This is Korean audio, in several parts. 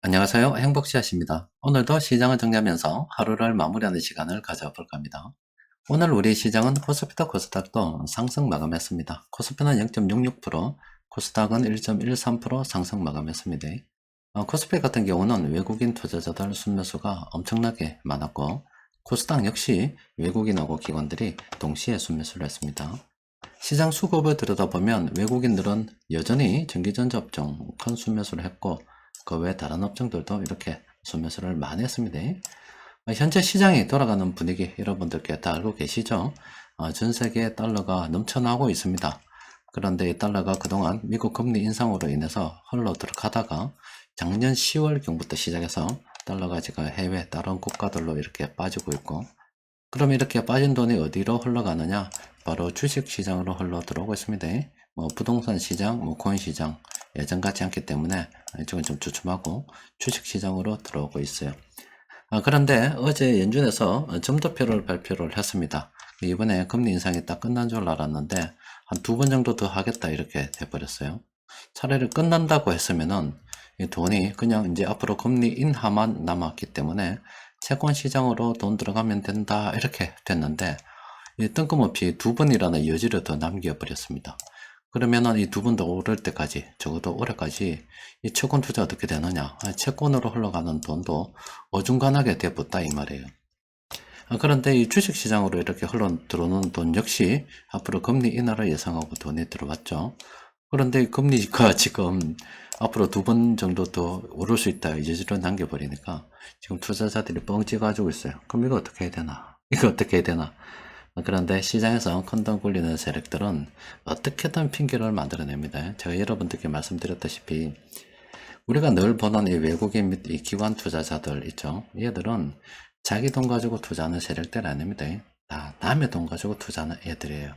안녕하세요. 행복씨앗입니다. 오늘도 시장을 정리하면서 하루를 마무리하는 시간을 가져볼까 합니다. 오늘 우리 시장은 코스피도 코스닥도 상승 마감했습니다. 코스피는 0.66%, 코스닥은 1.13% 상승 마감했습니다. 코스피 같은 경우는 외국인 투자자들 순매수가 엄청나게 많았고, 코스닥 역시 외국인하고 기관들이 동시에 순매수를 했습니다. 시장 수급을 들여다보면 외국인들은 여전히 전기전자 업종 큰 순매수를 했고, 그 외 다른 업종들도 이렇게 순매수를 많이 했습니다. 현재 시장이 돌아가는 분위기 여러분들께 다 알고 계시죠? 전 세계 달러가 넘쳐나고 있습니다. 그런데 이 달러가 그동안 미국 금리 인상으로 인해서 흘러 들어가다가 작년 10월경부터 시작해서 달러가 지금 해외 다른 국가들로 이렇게 빠지고 있고, 그럼 이렇게 빠진 돈이 어디로 흘러가느냐? 바로 주식 시장으로 흘러 들어오고 있습니다. 부동산 시장, 코인 시장 예전 같지 않기 때문에 이쪽은 좀 주춤하고 주식 시장으로 들어오고 있어요. 그런데 어제 연준에서 점도표를 발표를 했습니다. 이번에 금리 인상이 딱 끝난 줄 알았는데 한 2번 정도 더 하겠다 이렇게 돼버렸어요. 차라리 끝난다고 했으면은 이 돈이 그냥 이제 앞으로 금리 인하만 남았기 때문에 채권 시장으로 돈 들어가면 된다 이렇게 됐는데 이 뜬금없이 2번이라는 여지를 더 남겨버렸습니다. 그러면은 이 2번 더 오를 때까지 적어도 올해까지 이 채권 투자 어떻게 되느냐, 채권으로 흘러가는 돈도 어중간하게 돼붙다 이 말이에요. 그런데 이 주식시장으로 이렇게 흘러 들어오는 돈 역시 앞으로 금리 인하를 예상하고 돈이 들어왔죠. 그런데 금리가 지금 앞으로 2번 정도 더 오를 수 있다 여지를 남겨버리니까 지금 투자자들이 뻥찌 가지고 있어요. 그럼 이거 어떻게 해야 되나? 이거 어떻게 해야 되나? 그런데 시장에서 큰돈 굴리는 세력들은 어떻게든 핑계를 만들어냅니다. 제가 여러분들께 말씀드렸다시피 우리가 늘 보는 이 외국인 및 이 기관 투자자들 있죠. 얘들은 자기 돈 가지고 투자하는 세력들 아닙니다. 다 남의 돈 가지고 투자하는 애들이에요.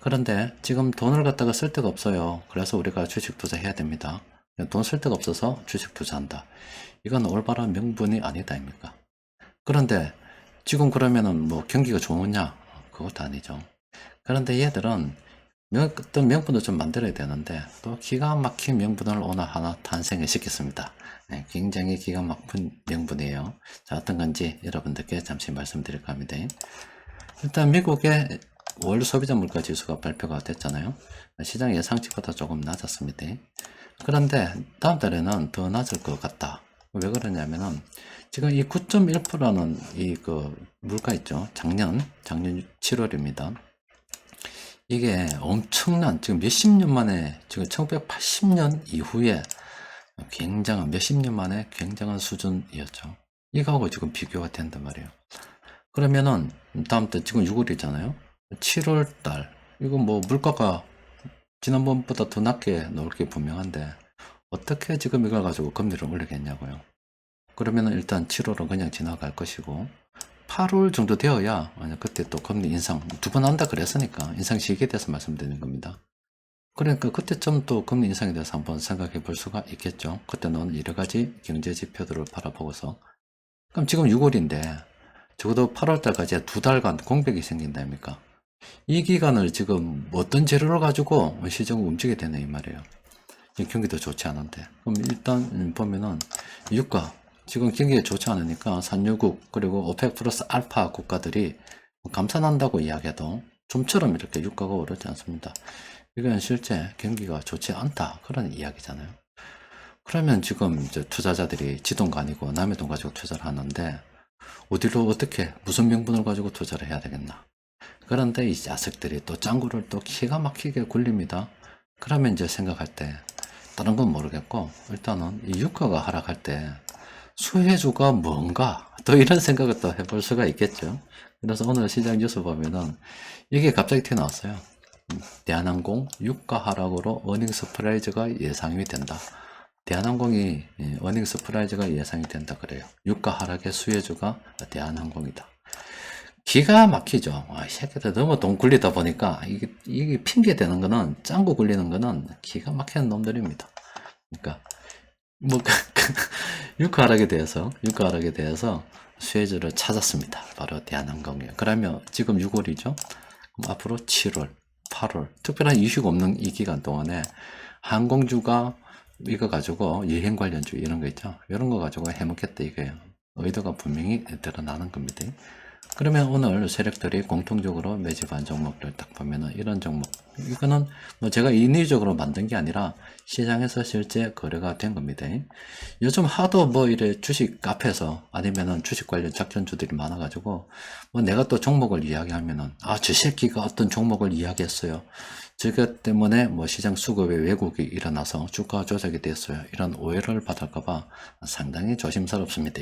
그런데 지금 돈을 갖다가 쓸 데가 없어요. 그래서 우리가 주식 투자해야 됩니다. 돈 쓸 데가 없어서 주식 투자한다. 이건 올바른 명분이 아니다 아닙니까? 그런데 지금 그러면은 뭐 경기가 좋으냐? 그것도 아니죠. 그런데 얘들은 어떤 명분을 좀 만들어야 되는데 또 기가 막힌 명분을 오늘 하나 탄생을 시켰습니다. 네, 굉장히 기가 막힌 명분이에요. 자, 어떤 건지 여러분들께 잠시 말씀드릴까 합니다. 일단 미국의 월 소비자 물가 지수가 발표가 됐잖아요. 시장 예상치보다 조금 낮았습니다. 그런데 다음 달에는 더 낮을 것 같다. 왜 그러냐면은 지금 이 9.1%라는 이 그 물가 있죠. 작년 7월입니다. 이게 엄청난 지금 몇십 년 만에 지금 1980년 이후에 굉장한 몇십 년 만에 굉장한 수준이었죠. 이거하고 지금 비교가 된단 말이에요. 그러면은 다음 달 지금 6월이잖아요. 7월 달 이거 뭐 물가가 지난번보다 더 낮게 나올 게 분명한데 어떻게 지금 이걸 가지고 금리를 올리겠냐고요. 그러면은 일단 7월은 그냥 지나갈 것이고 8월 정도 되어야 만약 그때 또 금리 인상 2번 한다 그랬으니까 인상 시기에 대해서 말씀드리는 겁니다. 그러니까 그때쯤 또 금리 인상에 대해서 한번 생각해 볼 수가 있겠죠. 그때는 여러 가지 경제 지표들을 바라보고서. 그럼 지금 6월인데 적어도 8월 달까지 2달간 공백이 생긴다니까. 이 기간을 지금 어떤 재료를 가지고 시장을 움직이게 되네 이 말이에요. 경기도 좋지 않은데. 그럼 일단 보면은 유가 지금 경기가 좋지 않으니까 산유국 그리고 오펙 플러스 알파 국가들이 감산한다고 이야기해도 좀처럼 이렇게 유가가 오르지 않습니다. 이건 실제 경기가 좋지 않다 그런 이야기잖아요. 그러면 지금 이제 투자자들이 지 돈 아니고 남의 돈 가지고 투자를 하는데 어디로 어떻게 무슨 명분을 가지고 투자를 해야 되겠나? 그런데 이 자식들이 또 짱구를 또 기가 막히게 굴립니다. 그러면 이제 생각할 때 다른 건 모르겠고 일단은 이 유가가 하락할 때 수혜주가 뭔가 또 이런 생각을 또 해볼 수가 있겠죠. 그래서 오늘 시장 뉴스 보면은 이게 갑자기 튀어나왔어요. 대한항공 유가 하락으로 어닝 서프라이즈가 예상이 된다. 대한항공이 어닝 서프라이즈가 예상이 된다 그래요. 유가 하락의 수혜주가 대한항공이다. 기가 막히죠. 이 새끼들 너무 돈 굴리다 보니까 이게 핑계 대는 거는 짱구 굴리는 거는 기가 막히는 놈들입니다. 그러니까 뭐 유가 하락에 대해서 수혜주를 찾았습니다. 바로 대한항공이에요. 그러면 지금 6월이죠. 그럼 앞으로 7월, 8월 특별한 이슈가 없는 이 기간 동안에 항공주가 이거 가지고 여행 관련주 이런 거 있죠. 이런 거 가지고 해먹겠다 이거예요. 의도가 분명히 드러나는 겁니다. 그러면 오늘 세력들이 공통적으로 매집한 종목들 딱 보면은 이런 종목, 이거는 뭐 제가 인위적으로 만든 게 아니라 시장에서 실제 거래가 된 겁니다. 요즘 하도 뭐 이래 주식 카페에서 아니면은 주식 관련 작전주들이 많아가지고 뭐 내가 또 종목을 이야기하면은 저 새끼가 어떤 종목을 이야기했어요. 저것 때문에 뭐 시장 수급에 왜곡이 일어나서 주가 조작이 됐어요. 이런 오해를 받을까봐 상당히 조심스럽습니다.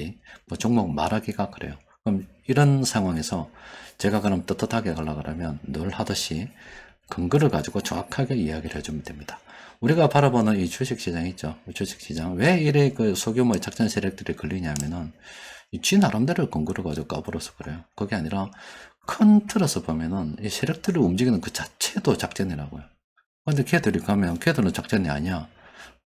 뭐 종목 말하기가 그래요. 그럼 이런 상황에서 제가 그럼 떳떳하게 가려고 그러면 늘 하듯이 근거를 가지고 정확하게 이야기를 해주면 됩니다. 우리가 바라보는 이 주식시장 있죠. 주식시장. 왜 이래 그 소규모의 작전 세력들이 걸리냐면은, 지 나름대로 근거를 가지고 까불어서 그래요. 그게 아니라 큰 틀에서 보면은 이 세력들을 움직이는 그 자체도 작전이라고요. 근데 걔들이 가면 걔들은 작전이 아니야.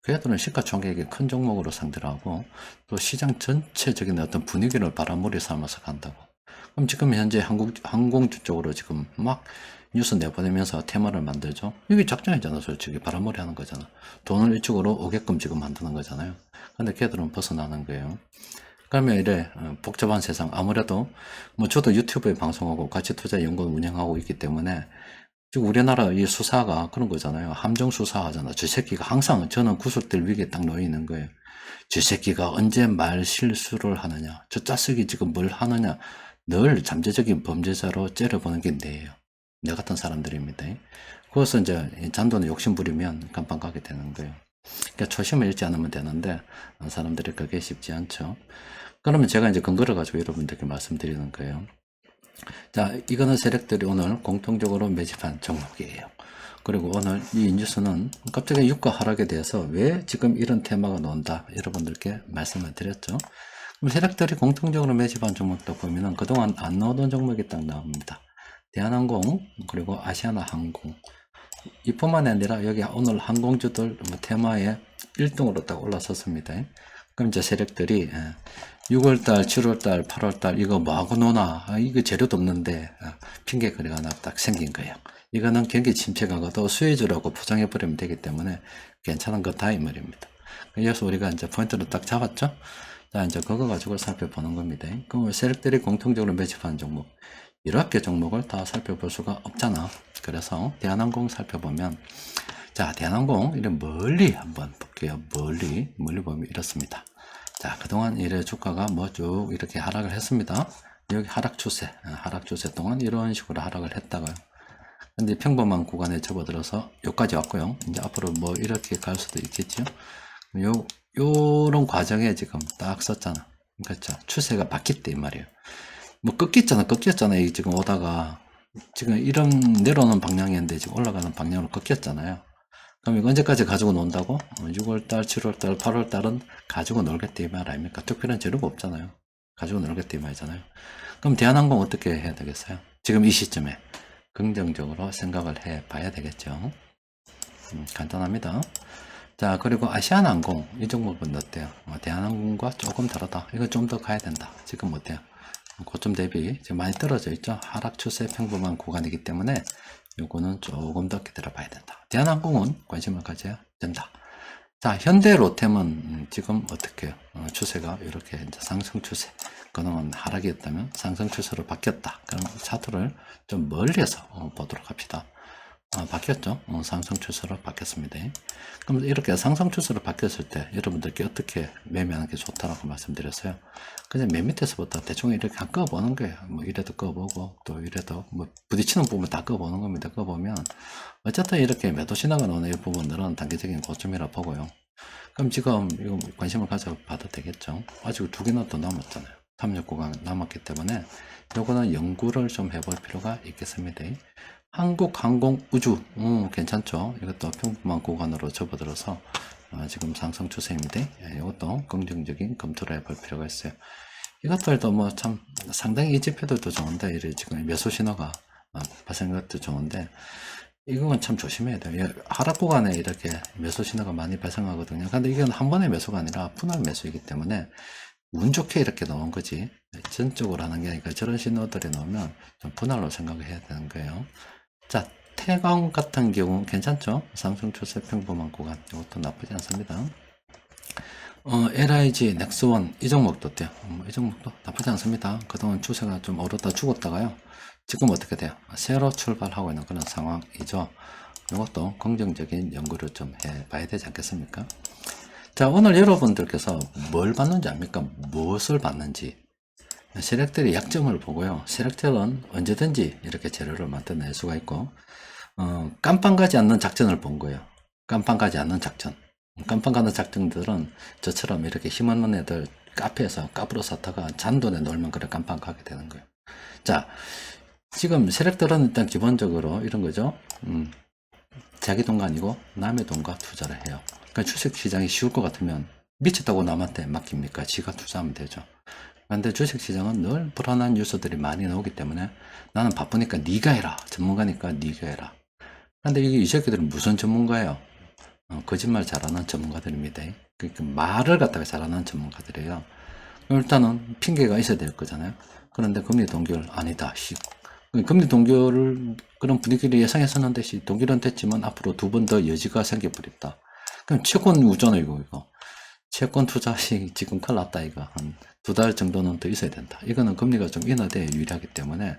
걔들은 시가총액이 큰 종목으로 상대를 하고 또 시장 전체적인 어떤 분위기를 바람몰이 삼아서 간다고. 그럼 지금 현재 항공주 쪽으로 지금 막 뉴스 내보내면서 테마를 만들죠. 이게 작전이잖아, 솔직히. 바람몰이 하는 거잖아. 돈을 이쪽으로 오게끔 지금 만드는 거잖아요. 근데 걔들은 벗어나는 거예요. 그러면 이래 복잡한 세상, 아무래도 뭐 저도 유튜브에 방송하고 가치투자연구원 운영하고 있기 때문에 지금 우리나라 이 수사가 그런 거잖아요. 함정 수사 하잖아. 저 새끼가 항상 저는 구속될 위기에 딱 놓여 있는 거예요. 저 새끼가 언제 말 실수를 하느냐. 저 짜식이 지금 뭘 하느냐. 늘 잠재적인 범죄자로 째려보는 게 내예요. 내 같은 사람들입니다. 그것은 이제 잔돈에 욕심 부리면 깜빵 가게 되는 거예요. 그러니까 초심을 잃지 않으면 되는데 사람들이 그게 쉽지 않죠. 그러면 제가 이제 근거를 가지고 여러분들께 말씀드리는 거예요. 자, 이거는 세력들이 오늘 공통적으로 매집한 종목이에요. 그리고 오늘 이 뉴스는 갑자기 유가 하락에 대해서 왜 지금 이런 테마가 나온다 여러분들께 말씀을 드렸죠. 그럼 세력들이 공통적으로 매집한 종목도 보면은 그동안 안 나오던 종목이 딱 나옵니다. 대한항공 그리고 아시아나항공 이뿐만 아니라 여기 오늘 항공주들 테마에 1등으로 딱 올라섰습니다. 그럼 이제 세력들이 6월달, 7월달, 8월달 이거 뭐하고 노나? 이거 재료도 없는데 핑계거리가 하나 딱 생긴 거예요. 이거는 경기 침체가 가도 수혜주라고 포장해버리면 되기 때문에 괜찮은 거다 이 말입니다. 그래서 우리가 이제 포인트를 딱 잡았죠? 자, 이제 그거 가지고 살펴보는 겁니다. 그럼 세력들이 공통적으로 매집하는 종목. 이렇게 종목을 다 살펴볼 수가 없잖아. 그래서 대한항공 살펴보면, 자, 대한항공, 이런 멀리 한번 볼게요. 멀리 보면 이렇습니다. 자, 그동안 이래 주가가 뭐 쭉 이렇게 하락을 했습니다. 여기 하락 추세 동안 이런 식으로 하락을 했다가요. 근데 평범한 구간에 접어들어서 여기까지 왔고요. 이제 앞으로 뭐 이렇게 갈 수도 있겠죠. 요런 과정에 지금 딱 썼잖아. 그렇죠. 추세가 바뀌었대, 이 말이에요. 뭐 꺾였잖아. 이 지금 오다가. 지금 이런 내려오는 방향이었는데 지금 올라가는 방향으로 꺾였잖아요. 그럼 이거 언제까지 가지고 논다고? 6월달, 7월달, 8월달은 가지고 놀겠다 이 말 아닙니까? 특별한 재료가 없잖아요. 가지고 놀겠다 이 말이잖아요. 그럼 대한항공 어떻게 해야 되겠어요? 지금 이 시점에 긍정적으로 생각을 해 봐야 되겠죠. 간단합니다. 자, 그리고 아시아나항공 이 종목은 어때요? 대한항공과 조금 다르다. 이거 좀 더 가야 된다. 지금 어때요? 고점 대비 지금 많이 떨어져 있죠. 하락 추세 평범한 구간이기 때문에 요거는 조금 더 기다려 봐야 된다. 대한항공은 관심을 가져야 된다. 자, 현대 로템은 지금 어떻게 해요? 추세가 이렇게 이제 상승 추세. 그동안 하락이었다면 상승 추세로 바뀌었다. 그럼 차트를 좀 멀리서 보도록 합시다. 바뀌었죠? 상승 추세로 바뀌었습니다. 그럼 이렇게 상승 추세로 바뀌었을 때 여러분들께 어떻게 매매하는 게 좋다라고 말씀드렸어요. 그냥 맨 밑에서부터 대충 이렇게 꺼보는 거예요. 뭐 이래도 꺼보고 또 이래도 뭐 부딪히는 부분 다 꺼보는 겁니다. 꺼보면 어쨌든 이렇게 매도 신호가 나오는 이 부분들은 단기적인 고점이라 보고요. 그럼 지금 이거 관심을 가져봐도 되겠죠? 아직 두 개나 더 남았잖아요. 탐욕 구간 남았기 때문에 요거는 연구를 좀 해볼 필요가 있겠습니다. 한국항공우주 괜찮죠? 이것도 평범한 구간으로 접어들어서 지금 상승 추세입니다. 이것도 긍정적인 검토를 해볼 필요가 있어요. 이것들도 뭐 참 상당히 이 지표들도 좋은데 이래 지금 매수 신호가 발생한 것도 좋은데 이건 참 조심해야 돼요. 하락 구간에 이렇게 매수 신호가 많이 발생하거든요. 근데 이건 한 번의 매수가 아니라 분할 매수이기 때문에 운 좋게 이렇게 나온 거지 전적으로 하는 게 아니라 저런 신호들이 나오면 좀 분할로 생각을 해야 되는 거예요. 자, 태광 같은 경우 괜찮죠? 삼성 추세 평범한 구간 이것도 나쁘지 않습니다. LIG, 넥스원 이 종목도 어때요? 이 종목도 나쁘지 않습니다. 그동안 추세가 좀 오르다 죽었다가요. 지금 어떻게 돼요? 새로 출발하고 있는 그런 상황이죠. 이것도 긍정적인 연구를 좀 해봐야 되지 않겠습니까? 자, 오늘 여러분들께서 뭘 봤는지 압니까? 무엇을 봤는지. 세력들의 약점을 보고요. 세력들은 언제든지 이렇게 재료를 만들어낼 수가 있고, 깜빵 가지 않는 작전을 본 거예요. 깜빵 가지 않는 작전. 깜빵 가는 작전들은 저처럼 이렇게 힘없는 애들 카페에서 까불어 샀다가 잔돈에 놀면 그래 깜빵 가게 되는 거예요. 자, 지금 세력들은 일단 기본적으로 이런 거죠. 자기 돈가 아니고 남의 돈과 투자를 해요. 그러니까 주식시장이 쉬울 것 같으면 미쳤다고 남한테 맡깁니까? 지가 투자하면 되죠. 그런데 주식시장은 늘 불안한 뉴스들이 많이 나오기 때문에 나는 바쁘니까 네가 해라. 전문가니까 네가 해라. 그런데 이 새끼들은 무슨 전문가예요? 거짓말 잘하는 전문가들입니다. 그러니까 말을 갖다가 잘하는 전문가들이에요. 일단은 핑계가 있어야 될 거잖아요. 그런데 금리 동결 아니다. 금리 동결을 그런 분위기를 예상했었는데 동결은 됐지만 앞으로 두 번 더 여지가 생겨버렸다. 그럼 채권 우잖아요, 이거. 채권 투자시 지금 큰일 났다, 이거. 한 두 달 정도는 더 있어야 된다. 이거는 금리가 좀 인하돼 유리하기 때문에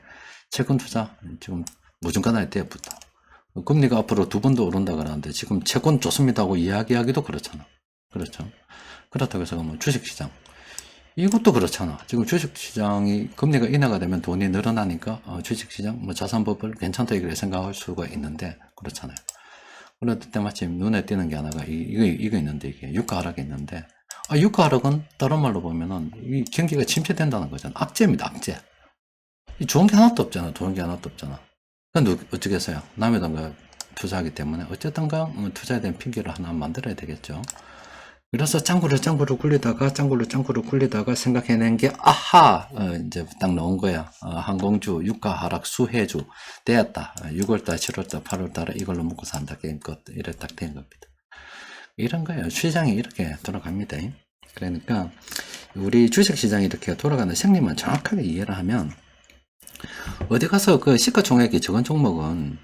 채권 투자 지금 무중간할 때부터. 금리가 앞으로 두 번 더 오른다 그러는데 지금 채권 좋습니다 하고 이야기하기도 그렇잖아. 그렇죠. 그렇다고 해서 뭐 주식시장. 이것도 그렇잖아. 지금 주식시장이 금리가 인하가 되면 돈이 늘어나니까 주식시장, 뭐 자산버블 괜찮다 이렇게 생각할 수가 있는데 그렇잖아요. 그럴 때 마침 눈에 띄는 게 하나가 이거 있는데 이게 유가 하락이 있는데 유가 하락은 다른 말로 보면은 이 경기가 침체된다는 거잖아. 악재입니다. 악재. 좋은 게 하나도 없잖아. 좋은 게 하나도 없잖아. 그럼 어쩌겠어요? 남의 돈과 투자하기 때문에 어쨌든가 투자에 대한 핑계를 하나 만들어야 되겠죠. 그래서 짱구를 짱구를 굴리다가 생각해낸 게 아하 이제 딱 나온 거야. 항공주 유가 하락 수혜주 되었다. 6월달 7월달 8월달에 이걸로 먹고 산다 게임 것 이래 딱 된 겁니다. 이런 거예요. 시장이 이렇게 돌아갑니다. 그러니까 우리 주식시장이 이렇게 돌아가는 생리만 정확하게 이해를 하면 어디 가서 그 시가총액이 적은 종목은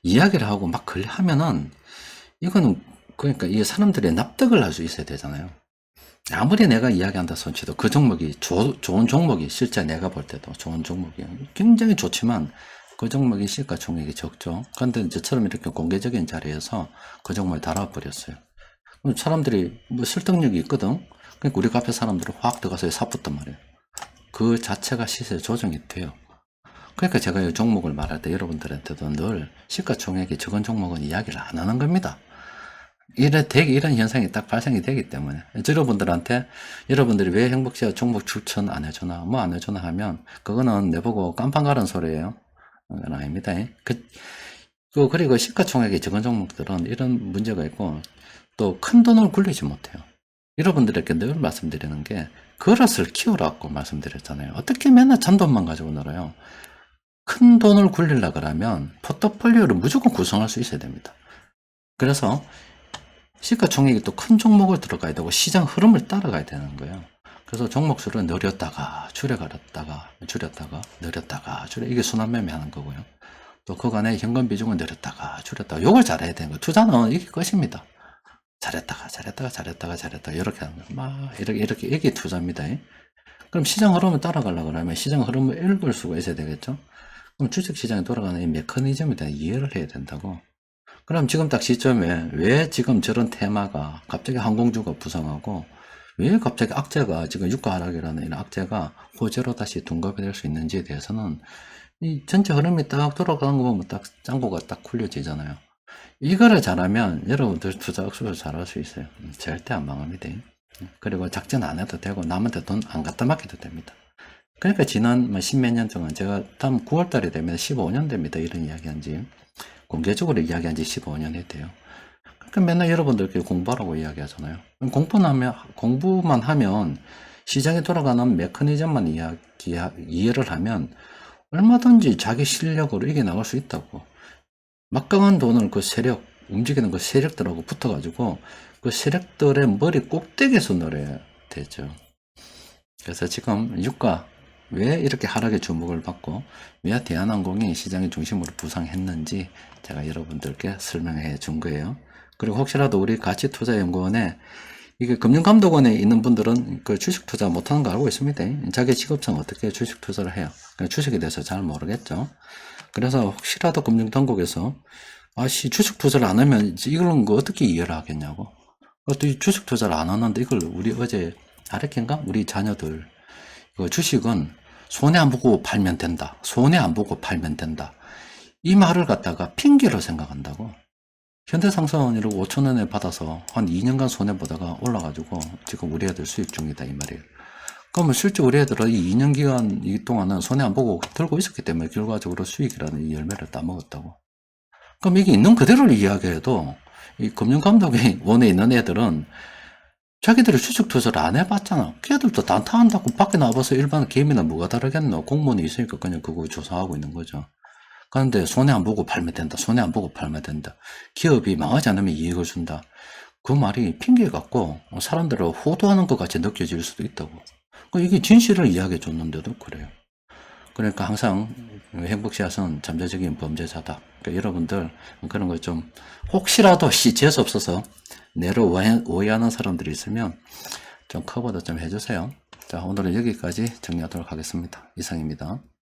이야기를 하고 막 하면은 이거는 그러니까 이 사람들이 납득을 할 수 있어야 되잖아요. 아무리 내가 이야기한다 손치도 그 종목이 좋은 종목이 실제 내가 볼 때도 좋은 종목이 굉장히 좋지만 그 종목이 시가총액이 적죠. 그런데 저처럼 이렇게 공개적인 자리에서 그 종목을 달아버렸어요. 사람들이 뭐 설득력이 있거든. 그러니까 우리 카페 사람들은 확 들어가서 사붙단 말이에요. 그 자체가 시세 조정이 돼요. 그러니까 제가 이 종목을 말할 때 여러분들한테도 늘 시가총액이 적은 종목은 이야기를 안 하는 겁니다. 이런 현상이 딱 발생이 되기 때문에 여러분들한테 여러분들이 왜 행복시가 종목 추천 안 해주나 뭐 안 해주나 하면 그거는 내보고 깜빵 가는 소리예요. 그건 아닙니다. 그리고 시가총액이 적은 종목들은 이런 문제가 있고 또 큰 돈을 굴리지 못해요. 여러분들에게 늘 말씀드리는 게 그릇을 키우라고 말씀드렸잖아요. 어떻게 맨날 잔돈만 가지고 놀아요. 큰 돈을 굴리려 그러면 포트폴리오를 무조건 구성할 수 있어야 됩니다. 그래서 시가총액이 또 큰 종목을 들어가야 되고 시장 흐름을 따라가야 되는 거예요. 그래서 종목수를 늘렸다가 줄여갔다가 늘렸다가 줄여 이게 순환매매 하는 거고요. 또 그간에 현금 비중을 늘렸다가 줄였다가 요걸 잘해야 되는 거예요. 투자는 이게 것입니다. 잘했다가 이렇게 하는 거예요. 막 이렇게 이게 투자입니다. 그럼 시장 흐름을 따라가려고 하면 시장 흐름을 읽을 수가 있어야 되겠죠. 그럼 주식시장에 돌아가는 이 메커니즘에 대한 이해를 해야 된다고. 그럼 지금 딱 시점에 왜 지금 저런 테마가 갑자기 항공주가 부상하고 왜 갑자기 악재가 지금 유가 하락이라는 이런 악재가 호재로 다시 둔갑이 될 수 있는지에 대해서는 이 전체 흐름이 딱 돌아가는 거 보면 딱 짱구가 딱 굴려지잖아요. 이거를 잘하면 여러분들 투자 억수로 잘할 수 있어요. 절대 안 망합니다. 그리고 작전 안 해도 되고 남한테 돈 안 갖다 맡겨도 됩니다. 그러니까 지난 뭐 십몇 년 동안 제가 다음 9월달이 되면 15년 됩니다. 이런 이야기한 지. 공개적으로 이야기한 지 15년 했대요. 그러니까 맨날 여러분들끼리 공부하라고 이야기하잖아요. 공부만 하면 시장에 돌아가는 메커니즘만 이해를 하면 얼마든지 자기 실력으로 이겨나갈 수 있다고. 막강한 돈을 그 움직이는 그 세력들하고 붙어가지고 그 세력들의 머리 꼭대기에서 놀아야 되죠. 그래서 지금 유가 왜 이렇게 하락의 주목을 받고 왜 대한항공이 시장의 중심으로 부상했는지 제가 여러분들께 설명해 준 거예요. 그리고 혹시라도 우리 가치투자연구원에 이게 금융감독원에 있는 분들은 그 주식 투자 못하는 거 알고 있습니다. 자기 직업상 어떻게 주식 투자를 해요? 주식에 대해서 잘 모르겠죠. 그래서 혹시라도 금융당국에서 아씨 주식 투자를 안 하면 이걸 어떻게 이해를 하겠냐고. 또 주식 투자를 안 하는데 이걸 우리 어제 아랫캔가 우리 자녀들 그 주식은 손해 안 보고 팔면 된다. 손해 안 보고 팔면 된다. 이 말을 갖다가 핑계로 생각한다고. 현대상선 이러고 5천원에 받아서 한 2년간 손해보다가 올라가지고 지금 우리 애들 수익 중이다 이 말이에요. 그러면 실제 우리 애들은 이 2년 기간 동안은 손해 안 보고 들고 있었기 때문에 결과적으로 수익이라는 이 열매를 따먹었다고. 그럼 이게 있는 그대로를 이야기해도 이 금융감독이 원에 있는 애들은 자기들이 주식 투자를 안 해봤잖아. 걔들도 단타한다고 밖에 나와봐서 일반 개미나 뭐가 다르겠노. 공무원이 있으니까 그냥 그거 조사하고 있는 거죠. 그런데 손해 안 보고 팔면 된다. 손해 안 보고 팔면 된다. 기업이 망하지 않으면 이익을 준다. 그 말이 핑계 같고 사람들을 호도하는 것 같이 느껴질 수도 있다고. 이게 진실을 이야기해 줬는데도 그래요. 그러니까 항상 행복샷은 잠재적인 범죄자다. 그러니까 여러분들 그런 거 좀 혹시라도 재수 없어서 내를 오해하는 사람들이 있으면 좀 커버도 좀 해주세요. 자, 오늘은 여기까지 정리하도록 하겠습니다. 이상입니다.